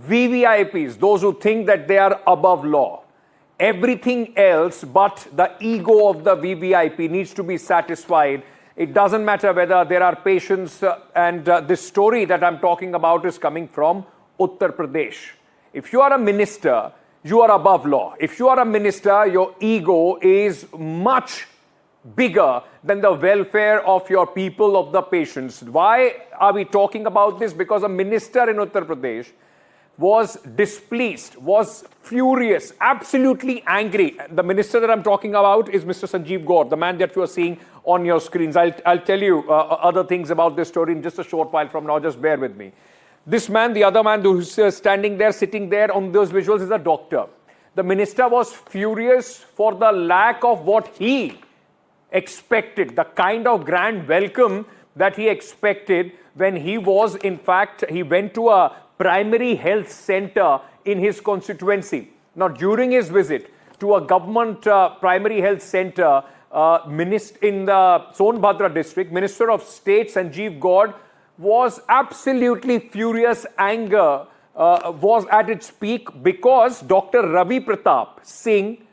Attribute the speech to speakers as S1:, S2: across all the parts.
S1: VVIPs, those who think that they are above law. Everything else but the ego of the VVIP needs to be satisfied. It doesn't matter whether there are patients, and this story that I'm talking about is coming from Uttar Pradesh. If you are a minister, you are above law. If you are a minister, your ego is much bigger than the welfare of your people, of the patients. Why are we talking about this? Because a minister in Uttar Pradesh was displeased, was furious, absolutely angry. The minister that I'm talking about is Mr. Sanjeev, the man that you are seeing on your screens. I'll tell you other things about this story in just a short while from now. Just bear with me. This man, the other man who's standing there, sitting there on those visuals, is a doctor. The minister was furious for the lack of what he expected, the kind of grand welcome that he expected when he was, in fact, he went to a primary health center in his constituency. Now, during his visit to a government primary health center in the Sonbhadra district, Minister of State Sanjeev was absolutely furious. Anger was at its peak because Dr. Ravi Pratap Singh,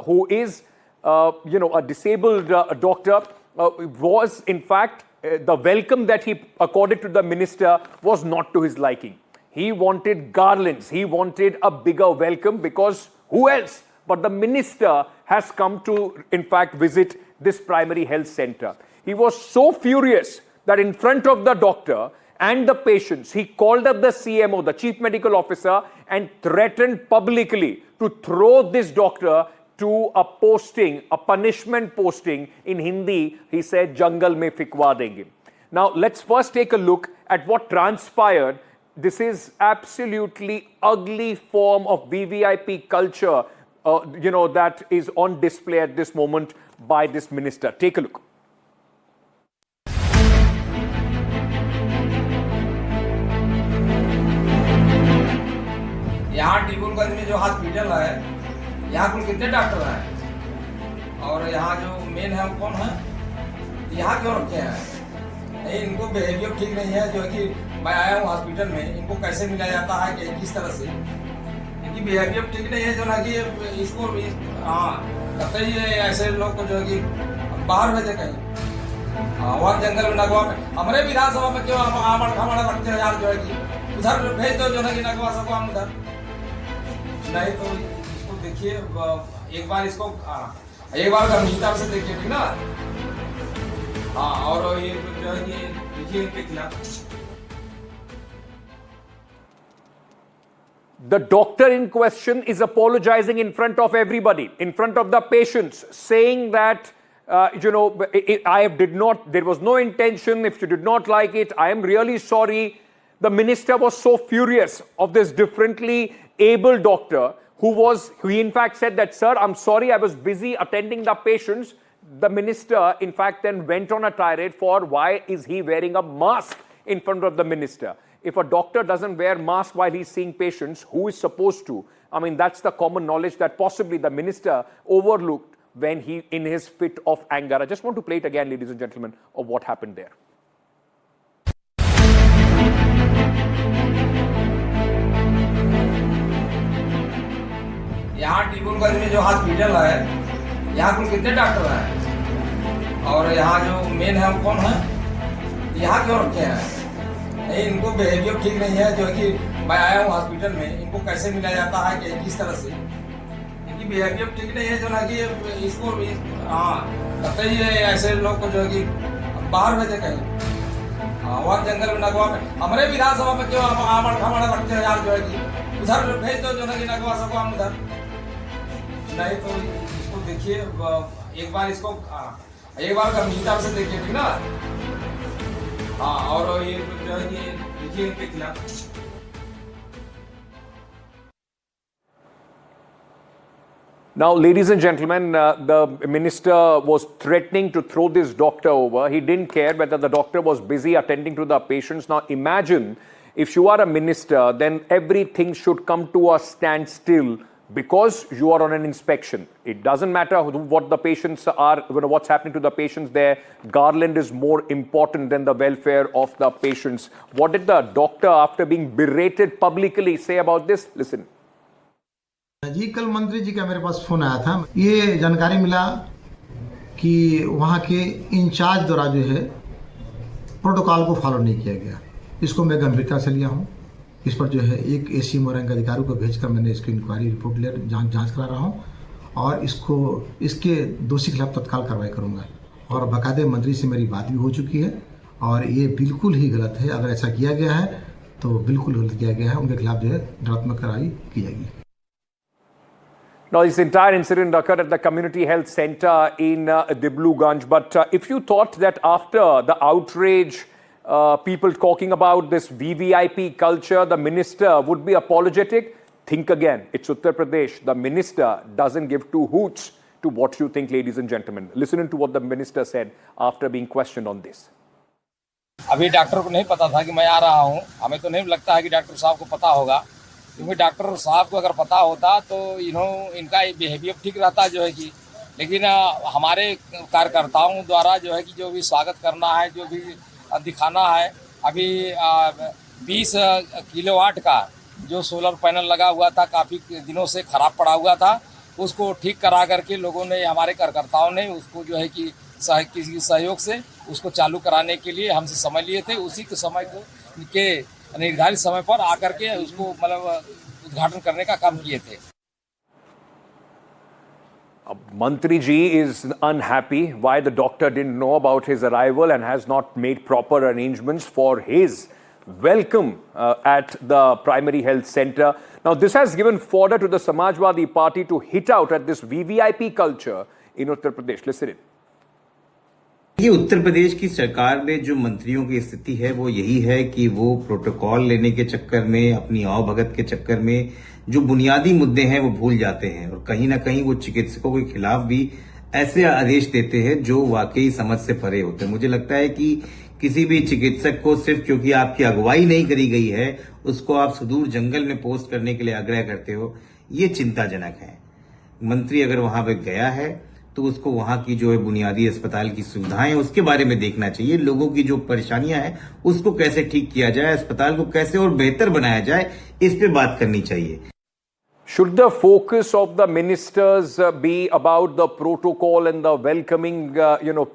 S1: who is a disabled doctor, was in fact the welcome that he accorded to the minister was not to his liking. He wanted garlands. He wanted a bigger welcome because who else but the minister has come to, in fact, visit this primary health center. He was so furious that in front of the doctor and the patients, he called up the CMO, the chief medical officer, and threatened publicly to throw this doctor to a posting, a punishment posting. In Hindi, he said, "Jungle mein fikwa denge." Now, let's first take a look at what transpired. This is absolutely ugly form of VVIP culture, that is on display at this moment by this minister. Take a look.
S2: यहाँ टिपुलगंज में जो hospital है, यहाँ कुल कितने doctor हैं और यहाँ जो मेन है वो कौन है, यहाँ क्यों रखे हैं? नहीं, इनको बिहेवियर ठीक नहीं है। जो है कि मैं आया हूँ हॉस्पिटल में, इनको कैसे मिला जाता है कि किस तरह से, इनकी बिहेवियर ठीक नहीं है। जो ना कि इसको कतई ऐसे लोग को जो है कि बाहर भेजे कहीं, वहाँ जंगल में नगवा में, हमारे विधानसभा में क्यों आमड़ खामड़ रखते हैं यार? जो है कि उधर भेज दो, जो ना कि नगवा सको हम उधर। नहीं तो इसको देखिए, एक बार इसको एक बार गंभीरता से देखिए, ठीक ना? हाँ, और ये जो है कि देखिए इनके खिलाफ।
S1: The doctor in question is apologizing in front of everybody, in front of the patients, saying that, there was no intention. If you did not like it, I am really sorry. The minister was so furious of this differently able doctor who in fact said that, "Sir, I'm sorry, I was busy attending the patients." The minister, in fact, then went on a tirade for why is he wearing a mask in front of the minister. If a doctor doesn't wear mask while he's seeing patients, who is supposed to? I mean, that's the common knowledge that possibly the minister overlooked when he, in his fit of anger. I just want to play it again, ladies and gentlemen, of what happened there.
S2: यहाँ टिपुलगंज में जो hospital है, यहाँ कुल कितने doctor हैं और यहाँ जो मेन है वो कौन है, यहाँ क्यों रखे हैं? नहीं, इनको बिहेवियर ठीक नहीं है। जो है कि मैं आया हूँ हॉस्पिटल में, इनको कैसे मिला जाता है कि किस तरह से, इनकी बिहेवियर ठीक नहीं है। जो ना कि इसको कतई ऐसे लोग को जो है कि बाहर भेजे कहीं, वहाँ जंगल में नगवा में, हमारे विधानसभा में क्यों आमड़ खामड़ रखते हैं यार? जो है कि उधर भेज दो, जो ना कि नगवा सको हम उधर। नहीं तो इसको देखिए, एक बार इसको एक बार गंभीरता से देखिए, ठीक ना? हाँ, और ये जो है कि देखिए इनके खिलाफ।
S1: Now, ladies and gentlemen, the minister was threatening to throw this doctor over. He didn't care whether the doctor was busy attending to the patients. Now, imagine if you are a minister, then everything should come to a standstill because you are on an inspection. It doesn't matter what the patients are, what's happening to the patients there. Garland is more important than the welfare of the patients. What did the doctor, after being berated publicly, say about this? Listen.
S3: जी कल मंत्री जी का मेरे पास phone आया था, ये जानकारी मिला कि वहाँ के इंचार्ज द्वारा जो है प्रोटोकॉल को फॉलो नहीं किया गया। इसको मैं गंभीरता से लिया हूँ। इस पर जो है एक एसीएम रैंक अधिकारी को भेजकर मैंने इसकी इंक्वायरी रिपोर्ट ले जांच करा रहा हूँ और इसके दोषी के खिलाफ तत्काल कार्रवाई करूँगा। और बाकायदे मंत्री से मेरी बात भी हो चुकी है और ये बिल्कुल ही गलत है। अगर ऐसा किया गया है तो बिल्कुल गलत किया गया है। उनके खिलाफ जो है दंडात्मक कार्रवाई की जाएगी।
S1: Now, this entire incident occurred at the community health center in Dibluganj. But if you thought that after the outrage, people talking about this VVIP culture, the minister would be apologetic, think again. It's Uttar Pradesh. The minister doesn't give two hoots to what you think, ladies and gentlemen. Listen to what the minister said after being questioned on this.
S2: अभी doctor को नहीं पता था कि मैं आ रहा हूँ। हमें तो नहीं लगता है कि डॉक्टर साहब को पता होगा, क्योंकि डॉक्टर साहब को अगर पता होता तो इनका बिहेवियर ठीक रहता जो है कि, लेकिन हमारे कार्यकर्ताओं द्वारा जो है कि जो भी स्वागत करना है, जो भी दिखाना है, अभी 20 किलोवाट का जो सोलर पैनल लगा हुआ था, काफ़ी दिनों से ख़राब पड़ा हुआ था, उसको ठीक करा करके लोगों ने, हमारे कार्यकर्ताओं ने उसको जो है कि किसी सहयोग से उसको चालू कराने के लिए हमसे समय लिए थे। उसी के समय के निर्धारित समय पर आकर के उसको मतलब उद्घाटन करने का काम किए थे।
S1: Mantri ji is unhappy why the doctor didn't know about his arrival and has not made proper arrangements for his welcome at the primary health center. Now, this has given fodder to the Samajwadi Party to hit out at this VVIP culture in Uttar Pradesh. Listen in.
S4: ये उत्तर प्रदेश की सरकार में जो मंत्रियों की स्थिति है वो यही है कि वो प्रोटोकॉल लेने के चक्कर में, अपनी आवभगत के चक्कर में जो बुनियादी मुद्दे हैं वो भूल जाते हैं और कहीं ना कहीं वो चिकित्सकों के खिलाफ भी ऐसे आदेश देते हैं जो वाकई समझ से परे होते हैं। मुझे लगता है कि किसी भी चिकित्सक को सिर्फ क्योंकि आपकी अगुवाई नहीं करी गई है उसको आप सुदूर जंगल में पोस्ट करने के लिए आग्रह करते हो, ये चिंताजनक है। मंत्री अगर वहां पर गया है तो उसको वहां की जो है बुनियादी अस्पताल की सुविधाएं उसके बारे में देखना चाहिए। लोगों की जो परेशानियां हैं उसको कैसे ठीक किया जाए, अस्पताल को कैसे और बेहतर बनाया जाए, इस पे बात करनी चाहिए।
S1: Should the focus of the ministers be about the protocol and the welcoming,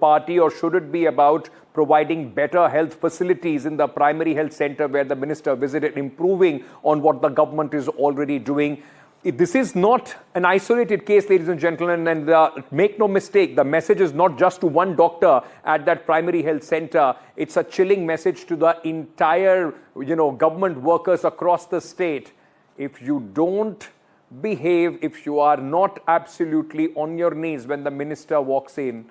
S1: party, or should it be about providing better health facilities in the primary health center where the minister visited, improving on what the government is already doing? This is not an isolated case, ladies and gentlemen, and make no mistake, the message is not just to one doctor at that primary health center. It's a chilling message to the entire, government workers across the state. If you don't behave, if you are not absolutely on your knees when the minister walks in,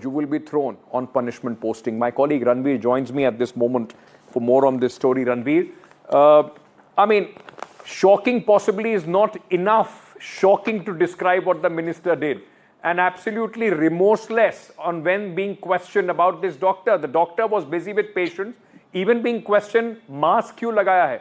S1: you will be thrown on punishment posting. My colleague Ranveer joins me at this moment for more on this story. Ranveer, shocking possibly is not enough. Shocking to describe what the minister did. And absolutely remorseless on when being questioned about this doctor. The doctor was busy with patients. Even being questioned, mask क्यों लगाया है?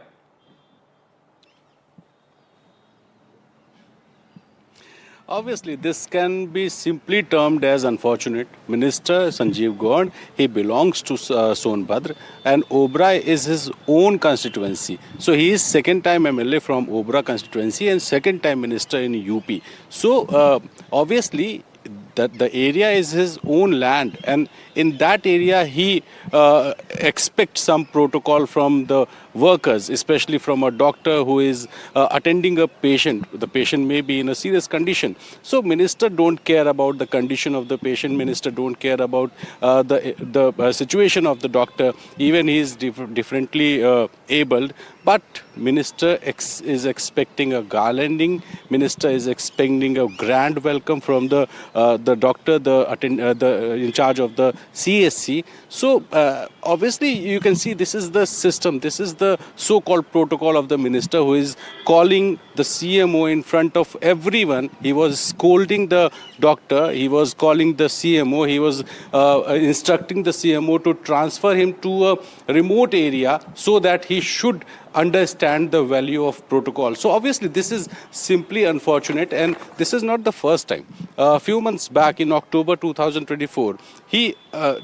S5: Obviously, this can be simply termed as unfortunate. Minister Sanjeev, he belongs to Sonbhadra, and Obra is his own constituency. So he is second time MLA from Obra constituency and second time minister in UP. So obviously, that the area is his own land, and in that area he expects some protocol from the workers, especially from a doctor who is attending a patient. The patient may be in a serious condition. So minister don't care about the condition of the patient. Minister don't care about the situation of the doctor. Even he is differently abled. But minister is expecting a garlanding. Minister is expecting a grand welcome from the doctor, the in charge of the CSC. So obviously you can see this is the system. This is the so-called protocol of the minister who is calling the CMO in front of everyone. He was scolding the doctor. He was calling the CMO. He was instructing the CMO to transfer him to a remote area so that he should understand the value of protocol. So obviously this is simply unfortunate, and this is not the first time. A few months back in October 2024, he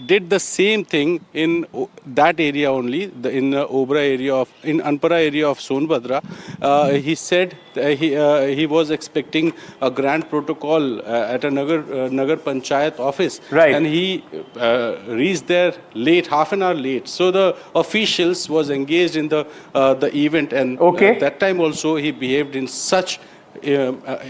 S5: did the same thing in that area only, in Obra area of, in Anpara area of Sonbhadra. He said he was expecting a grand protocol at a Nagar Panchayat office,
S1: Right.
S5: and he reached there late, half an hour late. So the officials was engaged in the event, and
S1: Okay.
S5: that time also he behaved in such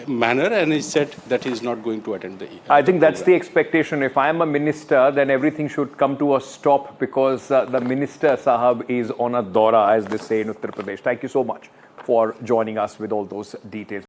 S5: manner, and he said that he is not going to attend the
S1: I think that's the expectation. If I am a minister, then everything should come to a stop, because the minister Sahab is on a dora, as they say in Uttar Pradesh. Thank you so much for joining us with all those details.